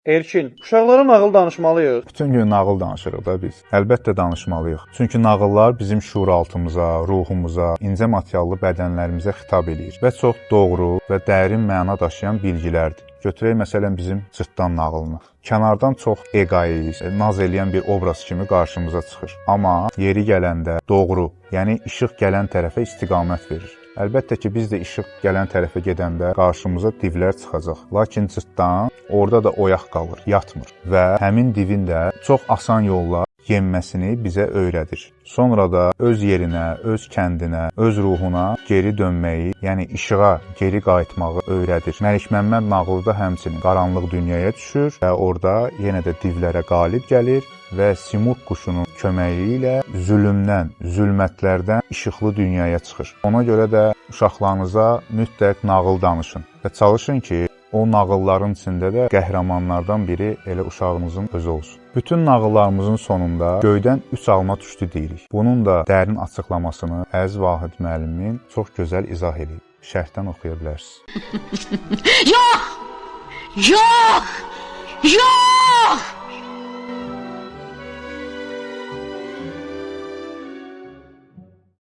Elçin, uşaqlara nağıl danışmalıyıq. Bütün gün nağıl danışırıq da biz. Əlbəttə danışmalıyıq. Çünki nağıllar bizim şuuraltımıza, ruhumuza, incə materiallı bədənlərimizə xitab eləyir və çox doğru və dərin məna daşıyan bilgilərdir. Götürək məsələn bizim Cırtdan nağılını. Kənardan çox egoist, naz eləyən bir obraz kimi qarşımıza çıxır. Amma yeri gələndə doğru, yəni işıq gələn tərəfə istiqamət verir. Əlbəttə ki, biz də işıq gələn tərəfə gedəndə qarşımıza divlər çıxacaq. Lakin Cırtdan orada da oyaq qalır, yatmır və həmin divin də çox asan yolla yenməsini bizə öyrədir. Sonra da öz yerinə, öz kəndinə, öz ruhuna geri dönməyi, yəni işığa geri qayıtmağı öyrədir. Məlikməmməd nağılı da həmçinin qaranlıq dünyaya düşür və orada yenə də divlərə qalib gəlir və Simurq quşunun köməyi ilə zülmdən, zülmətlərdən işıqlı dünyaya çıxır. Ona görə də uşaqlarınıza mütləq nağıl danışın və çalışın ki, o nağılların içində də qəhrəmanlardan biri elə uşağınızın özü olsun. Bütün nağıllarımızın sonunda göydən 3 alma düşdü deyirik. Bunun da dərin açıqlamasını Əziz Vahid müəllimin çox gözəl izah edib. Şərhdən oxuya bilərsiniz. Yox! Yox! Yox!